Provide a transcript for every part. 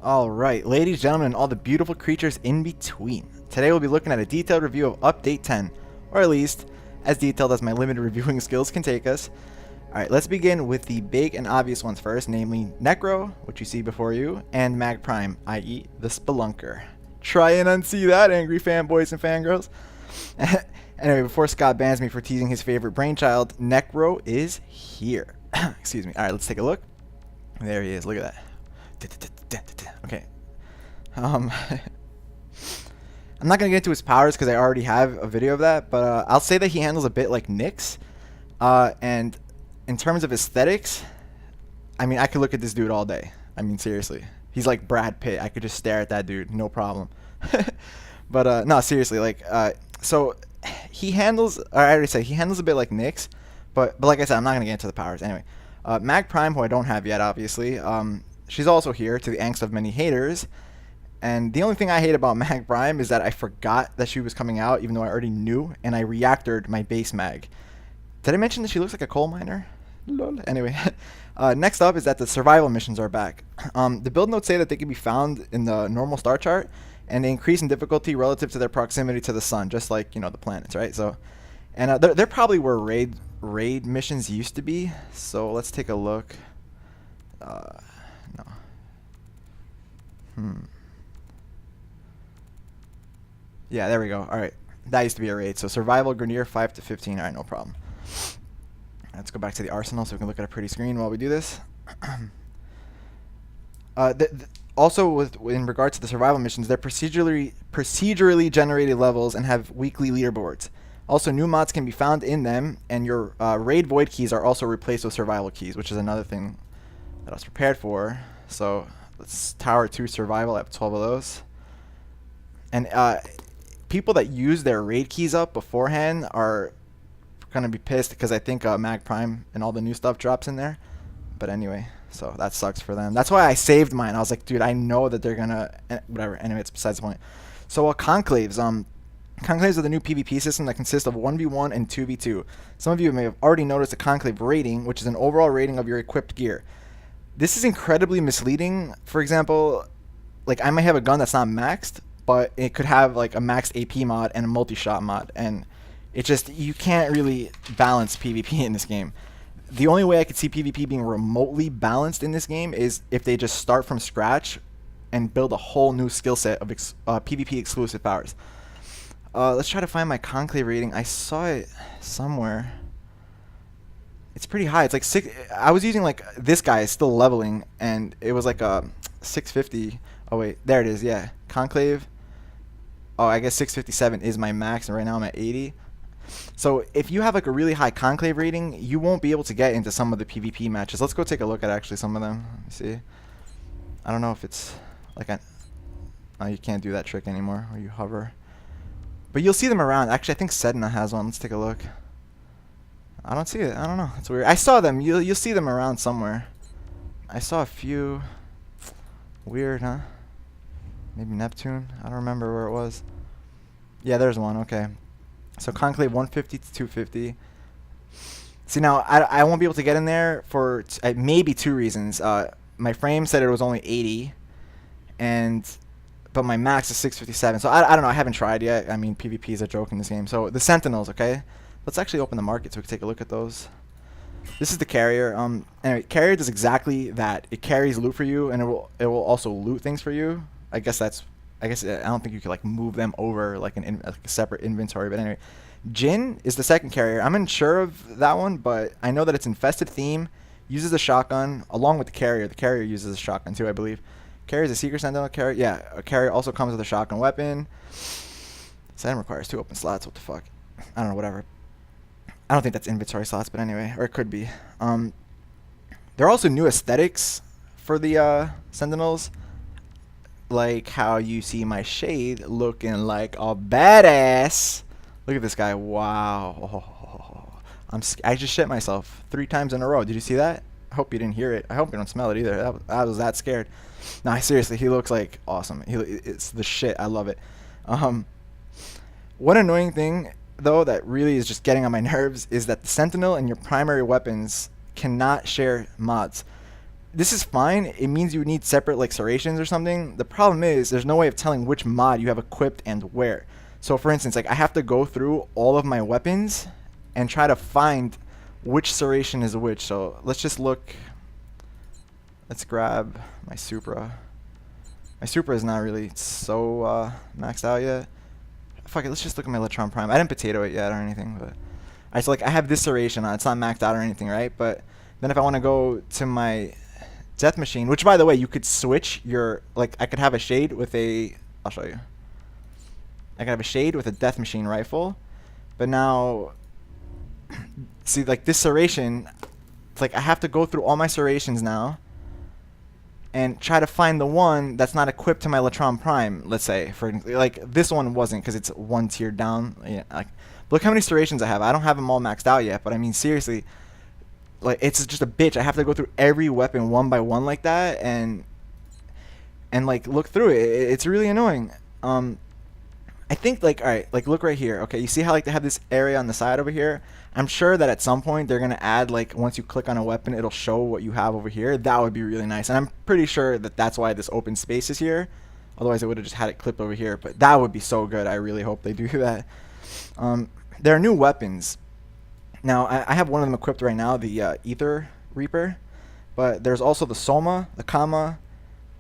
Alright, ladies, gentlemen, and all the beautiful creatures in between. Today we'll be looking at a detailed review of Update 10, or at least as detailed as my limited reviewing skills can take us. Alright, let's begin with the big and obvious ones first, namely Necro, which you see before you, and Mag Prime, i.e. the Spelunker. Try and unsee that, angry fanboys and fangirls. Anyway, before Scott bans me for teasing his favorite brainchild, Necro is here. Excuse me. Alright, let's take a look. There he is, look at that. Okay. I'm not going to get into his powers because I already have a video of that, but I'll say that he handles a bit like Nyx. And in terms of aesthetics, I mean, I could look at this dude all day. I mean, seriously. He's like Brad Pitt. I could just stare at that dude, no problem. But no, seriously, like, so he handles, or I already said, he handles a bit like Nyx, but like I said, I'm not going to get into the powers. Anyway, Mag Prime, who I don't have yet, obviously, she's also here, to the angst of many haters. And the only thing I hate about Mag Prime is that I forgot that she was coming out, even though I already knew, and I reactored my base Mag. Did I mention that she looks like a coal miner? Lol. Anyway, next up is that the survival missions are back. The build notes say that they can be found in the normal star chart, and they increase in difficulty relative to their proximity to the sun, just like, you know, the planets, right? So, and they're probably where raid missions used to be. So let's take a look. No. Yeah, there we go. All right, that used to be a raid. So survival Grenier 5 to 15. All right, no problem. Let's go back to the arsenal so we can look at a pretty screen while we do this. Also, in regards to the survival missions, they're procedurally generated levels and have weekly leaderboards. Also, new mods can be found in them, and your raid void keys are also replaced with survival keys, which is another thing that I was prepared for. So let's Tower 2 survival. I have 12 of those. And people that use their raid keys up beforehand are gonna be pissed because I think Mag Prime and all the new stuff drops in there. But anyway, so that sucks for them. That's why I saved mine. I was like, dude, I know that they're gonna whatever. Anyway, it's besides the point. So conclaves. Conclaves are the new PvP system that consists of 1v1 and 2v2. Some of you may have already noticed a conclave rating, which is an overall rating of your equipped gear. This is incredibly misleading. For example, like I might have a gun that's not maxed, but it could have like a maxed AP mod and a multi-shot mod, and it just, you can't really balance PvP in this game. The only way I could see PvP being remotely balanced in this game is if they just start from scratch and build a whole new skill set of PvP exclusive powers. Let's try to find my conclave rating. I saw it somewhere. It's pretty high. It's like 6. I was using like, this guy is still leveling, and it was like a 650. Oh wait, there it is. Yeah, conclave. Oh, I guess 657 is my max, and right now I'm at 80. So if you have like a really high conclave rating, you won't be able to get into some of the PvP matches. Let's go take a look at actually some of them. Let me see. I don't know if it's like oh, you can't do that trick anymore where you hover. But you'll see them around. Actually, I think Sedna has one. Let's take a look. I don't see it. I don't know. It's weird. I saw them. You'll see them around somewhere. I saw a few. Weird, huh? Maybe Neptune. I don't remember where it was. Yeah, there's one. Okay. So conclave 150 to 250. See, now I won't be able to get in there for maybe 2 reasons. My frame said it was only 80, but my max is 657. So I don't know. I haven't tried yet. I mean, PvP is a joke in this game. So the Sentinels, okay? Let's actually open the market so we can take a look at those. This is the carrier. Anyway, carrier does exactly that. It carries loot for you, and it will also loot things for you. I guess I don't think you could like move them over like like a separate inventory. But anyway, Jin is the second carrier. I'm unsure of that one, but I know that it's infested theme. Uses a shotgun along with the carrier. The carrier uses a shotgun too, I believe. Carrier is a secret sentinel carrier. Yeah, a carrier also comes with a shotgun weapon. Item requires 2 open slots. What the fuck? I don't know. Whatever. I don't think that's inventory slots, but anyway, or it could be. There are also new aesthetics for the Sentinels, like how you see my shade looking like a badass. Look at this guy. Wow. Oh, I just shit myself 3 times in a row. Did you see that? I hope you didn't hear it. I hope you don't smell it either. I was that scared. Nah, seriously, he looks like awesome. It's the shit. I love it. One annoying thing though that really is just getting on my nerves is that the Sentinel and your primary weapons cannot share mods. this is fine. It means you need separate like serrations or something. The problem is there's no way of telling which mod you have equipped and where. So for instance, like I have to go through all of my weapons and try to find which serration is which. So let's just look. Let's grab my Supra. My Supra is not really so maxed out yet. Fuck it, let's just look at my Electron Prime. I didn't potato it yet or anything, but I have this serration on. It's not maxed out or anything, right? But then if I want to go to my Death Machine, which by the way, you could switch your, like I could have a shade with a, I'll show you. I could have a shade with a Death Machine rifle, but now, see like this serration, it's like I have to go through all my serrations now and try to find the one that's not equipped to my Electron Prime, let's say. For like this one wasn't because it's one tier down. Yeah, like look how many serrations I have. I don't have them all maxed out yet, but I mean seriously, like it's just a bitch. I have to go through every weapon one by one like that and like look through it. It's really annoying. I think like, all right, like look right here. Okay, you see how like they have this area on the side over here? I'm sure that at some point they're gonna add like once you click on a weapon, it'll show what you have over here. That would be really nice, and I'm pretty sure that that's why this open space is here. Otherwise, I would have just had it clipped over here. But that would be so good. I really hope they do that. There are new weapons. Now I have one of them equipped right now, the Ether Reaper, but there's also the Soma, the Kama,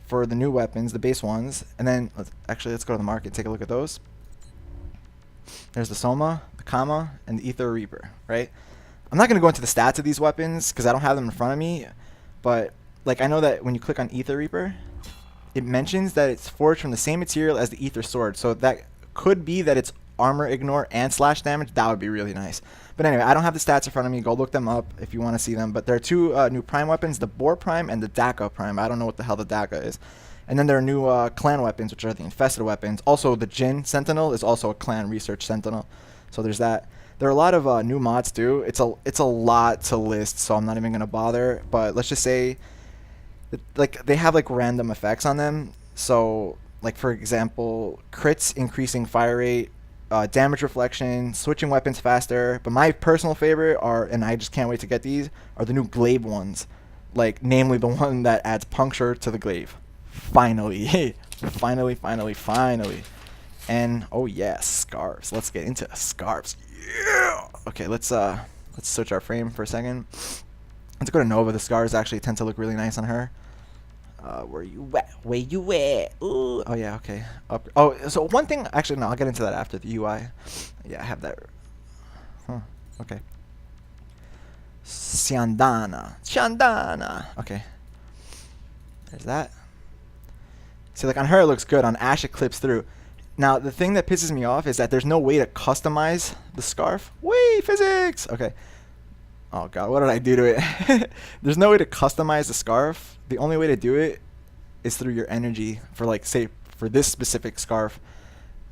for the new weapons, the base ones, and then let's go to the market, take a look at those. There's the Soma, the Kama, and the Ether Reaper, right? I'm not going to go into the stats of these weapons because I don't have them in front of me, but like I know that when you click on Ether Reaper, it mentions that it's forged from the same material as the Ether Sword, so that could be that it's armor ignore and slash damage. That would be really nice. But anyway, I don't have the stats in front of me. Go look them up if you want to see them. But there are two new Prime weapons, the Boar Prime and the Daka Prime. I don't know what the hell the Daka is. And then there are new clan weapons, which are the infested weapons. Also, the Jin Sentinel is also a clan research Sentinel. So there's that. There are a lot of new mods too. It's a lot to list, so I'm not even gonna bother. But let's just say, that, like they have like random effects on them. So like for example, crits increasing fire rate, damage reflection, switching weapons faster. But my personal favorite are, and I just can't wait to get these, are the new glaive ones. Like namely the one that adds puncture to the glaive. Finally, finally. And oh yeah, Scarves. Let's get into Scarves. Yeah. Okay, let's switch our frame for a second. Let's go to Nova. The Scarves actually tend to look really nice on her. Where you at? Where you at? Ooh. Oh yeah, okay. Oh, so one thing. Actually, no. I'll get into that after the UI. Yeah, I have that. Huh. Okay. Shandana. Okay. There's that. See, like on her it looks good. On Ash it clips through. Now the thing that pisses me off is that there's no way to customize the scarf. Wait, physics. Okay. Oh god, what did I do to it? There's no way to customize the scarf. The only way to do it is through your energy for like say for this specific scarf,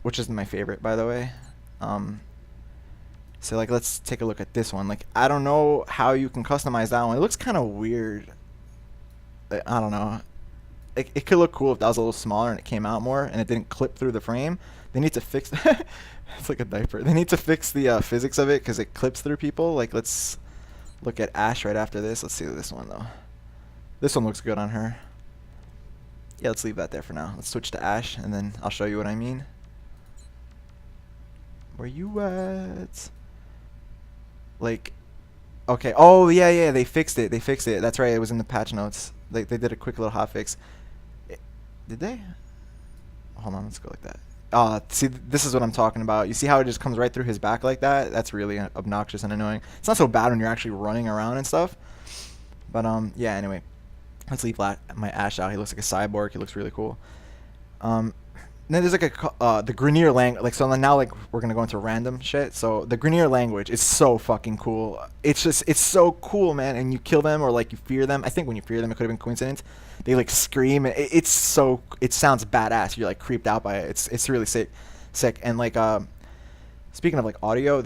which is my favorite by the way. So like let's take a look at this one. Like I don't know how you can customize that one. It looks kind of weird. I don't know. It could look cool if that was a little smaller and it came out more and it didn't clip through the frame. They need to fix it's like a diaper. They need to fix the physics of it because it clips through people. Like let's look at Ash right after this. Let's see this one though. This one looks good on her. Yeah, let's leave that there for now. Let's switch to Ash and then I'll show you what I mean. Where you at? Like, okay. Oh yeah, they fixed it. That's right. It was in the patch notes. They did a quick little hotfix. Did they? Hold on, let's go like that. See, this is what I'm talking about. You see how it just comes right through his back like that? That's really obnoxious and annoying. It's not so bad when you're actually running around and stuff. But yeah. Anyway, let's leave my Ash out. He looks like a cyborg. He looks really cool. Then there's like the Grenier language. Like so now like we're gonna go into random shit. So the Grenier language is so fucking cool. It's so cool, man. And you kill them or like you fear them. I think when you fear them, it could have been coincidence. They like scream. It sounds badass. You're like creeped out by it. It's really sick. And like speaking of like audio,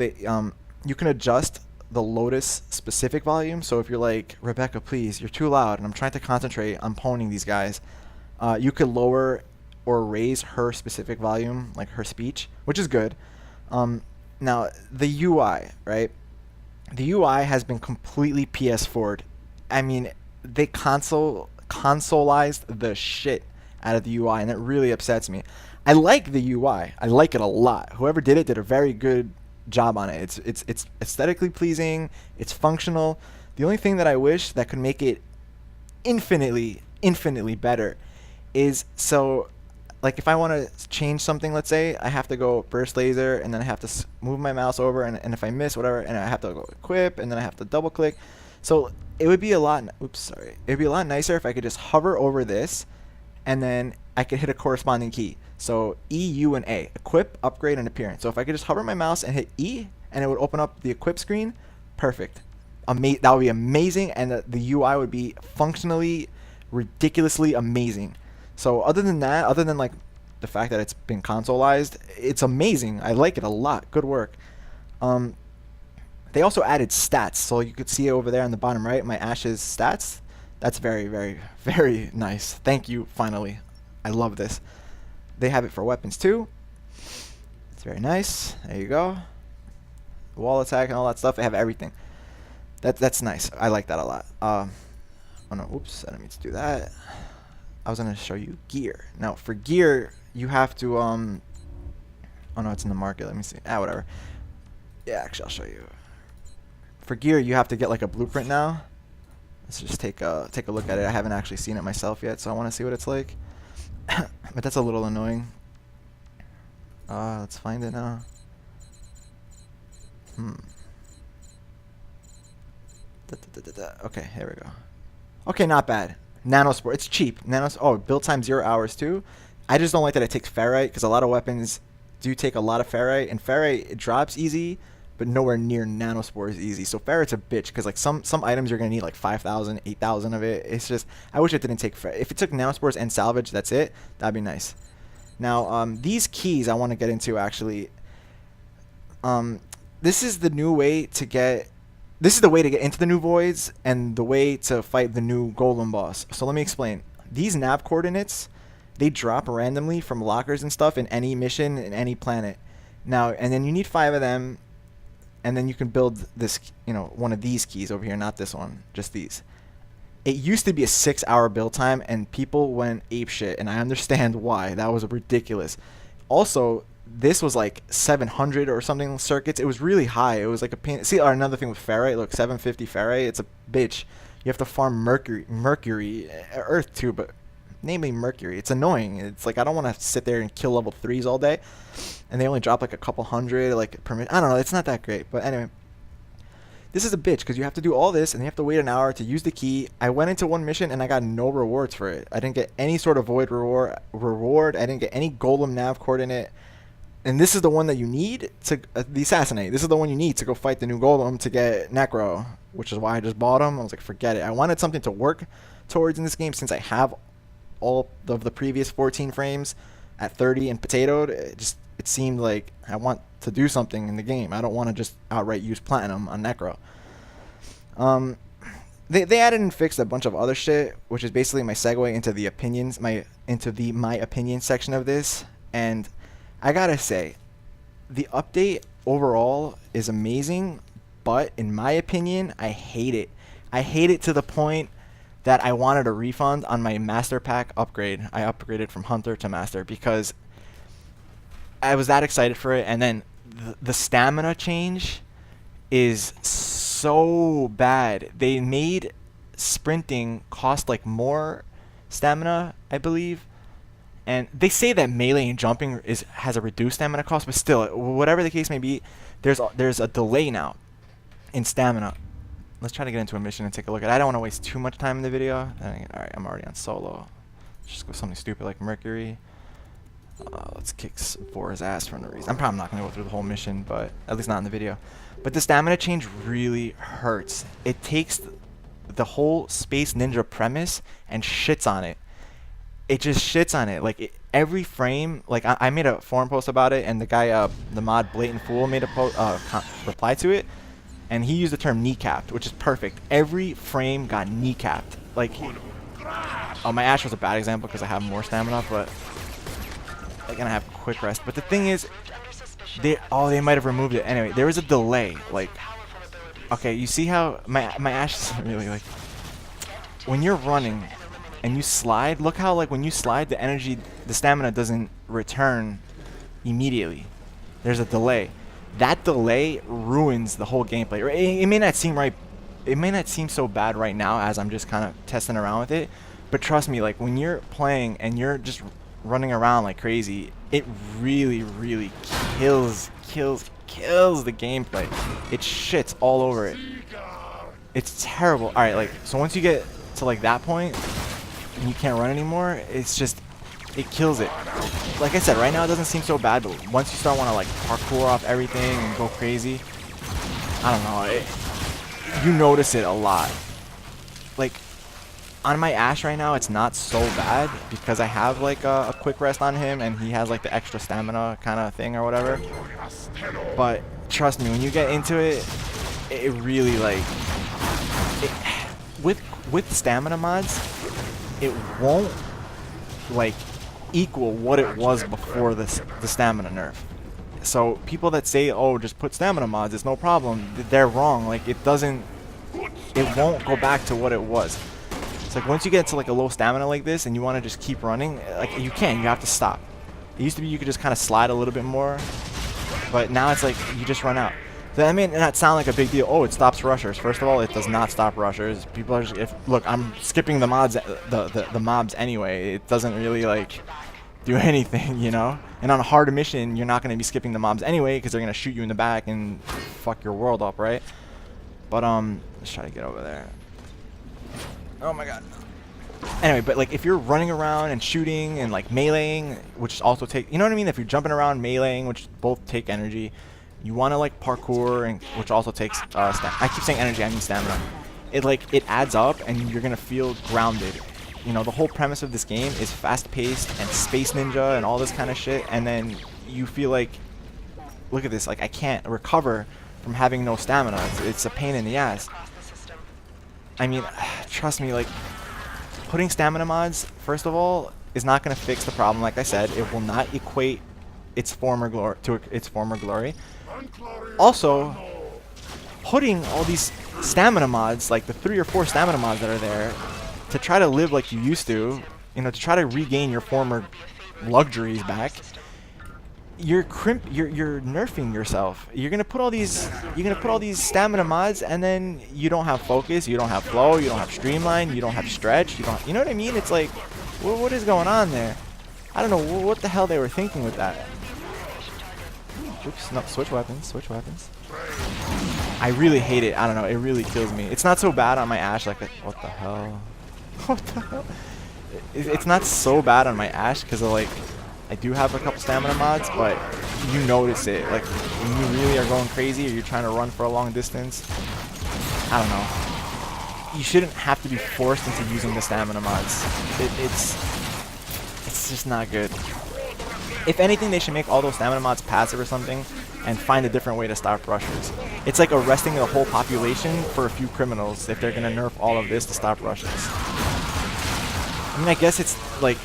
you can adjust the Lotus specific volume. So if you're like Rebecca, please, you're too loud, and I'm trying to concentrate on pwning these guys, you could lower or raise her specific volume, like her speech, which is good. Now, the UI, right? The UI has been completely PS4'd. I mean, they consoleized the shit out of the UI, and it really upsets me. I like the UI. I like it a lot. Whoever did it did a very good job on it. It's aesthetically pleasing. It's functional. The only thing that I wish that could make it infinitely better is, so like if I want to change something, let's say I have to go burst laser, and then I have to move my mouse over, and if I miss whatever, and I have to go equip, and then I have to double click. So it would be a lot, it'd be a lot nicer if I could just hover over this, and then I could hit a corresponding key. So E, U, and A, equip, upgrade, and appearance. So if I could just hover my mouse and hit E, and it would open up the equip screen, perfect. That would be amazing, and the UI would be functionally ridiculously amazing. So other than that, other than like the fact that it's been consoleized, it's amazing. I like it a lot. Good work. They also added stats, so you could see it over there on the bottom right, my Ash's stats. That's very nice. Thank you, finally. I love this. They have it for weapons too. It's very nice. There you go. Wall attack and all that stuff. They have everything. That's nice. I like that a lot. Oh no, oops, I didn't mean to do that. I was gonna show you gear. Now for gear, you have to oh no, it's in the market. Let me see. Whatever. Yeah, actually I'll show you. For gear, you have to get like a blueprint now. Let's just take a look at it. I haven't actually seen it myself yet, so I want to see what it's like. But that's a little annoying. Let's find it now. Okay, here we go. Okay, not bad. Nanosport, it's cheap. Build time 0 hours too. I just don't like that it takes ferrite, because a lot of weapons do take a lot of ferrite, and ferrite, it drops easy, but nowhere near nanospore is easy. So ferrite's a bitch, because like some items you're gonna need like 5,000, 8,000 of it. It's just, I wish it didn't take ferrite. If it took nanospores and salvage, that's it. That'd be nice. Now these keys I want to get into actually. This is the new way to get. This is the way to get into the new voids and the way to fight the new golem boss. So let me explain. These nav coordinates, they drop randomly from lockers and stuff in any mission in any planet. Now, and then you need 5 of them, and then you can build this, one of these keys over here, not this one, just these. It used to be a 6-hour build time, and people went apeshit, and I understand why. That was ridiculous. Also, this was like 700 or something circuits. It was really high. It was like a pain. See, another thing with ferrite. Look, 750 ferrite. It's a bitch. You have to farm mercury, earth too, but namely mercury. It's annoying. It's like I don't want to sit there and kill level 3s all day, and they only drop like a couple hundred like per minute. I don't know. It's not that great, but anyway. This is a bitch, because you have to do all this, and you have to wait an hour to use the key. I went into one mission, and I got no rewards for it. I didn't get any sort of void reward. I didn't get any golem nav coordinate. And this is the one that you need to the assassinate. This is the one you need to go fight the new golem to get Necro, which is why I just bought him. I was like, forget it. I wanted something to work towards in this game, since I have all of the previous 14 frames at 30 and potatoed. It seemed like I want to do something in the game. I don't want to just outright use platinum on Necro. They added and fixed a bunch of other shit, which is basically my segue into the opinions, my opinion section of this. And I gotta say, the update overall is amazing, but in my opinion, I hate it. I hate it to the point that I wanted a refund on my master pack upgrade. I upgraded from hunter to master because I was that excited for it, and then the stamina change is so bad. They made sprinting cost like more stamina, I believe. And they say that melee and jumping has a reduced stamina cost, but still, whatever the case may be, there's a delay now in stamina. Let's try to get into a mission and take a look at it. I don't want to waste too much time in the video. Alright, I'm already on solo. Let's just go something stupid like Mercury. Let's kick Vor's ass for no reason. I'm probably not going to go through the whole mission, but at least not in the video. But the stamina change really hurts. It takes the whole Space Ninja premise and shits on it. It just shits on it. Like every frame, like I made a forum post about it, and the guy, the mod Blatant Fool, made a reply to it, and he used the term kneecapped, which is perfect. Every frame got kneecapped. Like, my Ash was a bad example because I have more stamina, but like, and I have quick rest. But the thing is, they might have removed it. Anyway, there was a delay. Like, okay, you see how my Ash is really like, when you're running and you slide, look how like when you slide, the stamina doesn't return immediately. There's a delay. That delay ruins the whole gameplay. It may not seem right. It may not seem so bad right now as I'm just kind of testing around with it, but trust me, like when you're playing and you're just running around like crazy, it really, really kills the gameplay. It shits all over it. It's terrible. All right, like so once you get to like that point and you can't run anymore, it's just it kills it. Like I said, right now it doesn't seem so bad, but once you start want to like parkour off everything and go crazy, I don't know, you notice it a lot. Like on my Ashe right now, it's not so bad because I have like a quick rest on him and he has like the extra stamina kind of thing or whatever. But trust me, when you get into it, it really like with stamina mods, it won't like equal what it was before the stamina nerf. So people that say, oh, just put stamina mods, it's no problem, they're wrong. Like it won't go back to what it was. It's like once you get to like a low stamina like this and you want to just keep running, like you have to stop. It used to be you could just kind of slide a little bit more, but now it's like you just run out. That may not sound like a big deal. Oh, it stops rushers. First of all, it does not stop rushers. People are just, look, I'm skipping the mods, the mobs anyway. It doesn't really like do anything, you know. And on a hard mission, you're not going to be skipping the mobs anyway because they're going to shoot you in the back and fuck your world up, right? But let's try to get over there. Oh my god. Anyway, but like if you're running around and shooting and like meleeing, which also take, you know what I mean? If you're jumping around meleeing, which both take energy. You want to like parkour, and which also takes I keep saying energy, I mean stamina. It adds up, and you're gonna feel grounded. You know, the whole premise of this game is fast-paced and space ninja and all this kind of shit, and then you feel like, look at this, like I can't recover from having no stamina. It's a pain in the ass. I mean, trust me, like putting stamina mods, first of all, is not gonna fix the problem. Like I said, it will not equate its former glory. Also, putting all these stamina mods, like the 3 or 4 stamina mods that are there, to try to live like you used to, you know, to try to regain your former luxuries back, you're nerfing yourself. You're gonna put all these stamina mods, and then you don't have focus, you don't have flow, you don't have streamline, you don't have stretch, you know what I mean? It's like, what is going on there? I don't know what the hell they were thinking with that. Oops, no, switch weapons. I really hate it. I don't know, it really kills me. It's not so bad on my Ashe, like, what the hell? What the hell? It's not so bad on my Ashe, because like, I do have a couple stamina mods, but you notice it. Like, when you really are going crazy, or you're trying to run for a long distance, I don't know. You shouldn't have to be forced into using the stamina mods. It's just not good. If anything, they should make all those stamina mods passive or something and find a different way to stop rushers. It's like arresting the whole population for a few criminals if they're going to nerf all of this to stop rushers. I mean, I guess it's like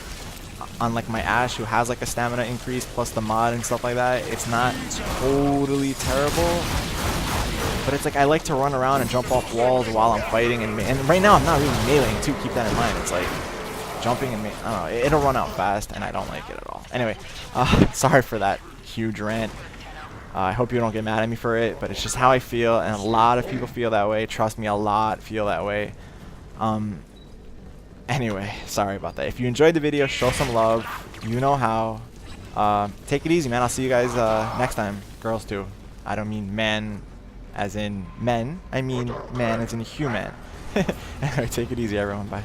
on like my Ashe, who has like a stamina increase plus the mod and stuff like that, it's not totally terrible. But it's like I like to run around and jump off walls while I'm fighting, and right now I'm not really meleeing too, keep that in mind. It's like jumping and I don't know, it'll run out fast and I don't like it at all. Anyway, sorry for that huge rant. I hope you don't get mad at me for it, but it's just how I feel, and a lot of people feel that way. Trust me, a lot feel that way. Anyway, sorry about that. If you enjoyed the video, show some love. You know how. Take it easy, man. I'll see you guys next time. Girls too. I don't mean man as in men. I mean man as in human. Anyway, take it easy, everyone. Bye.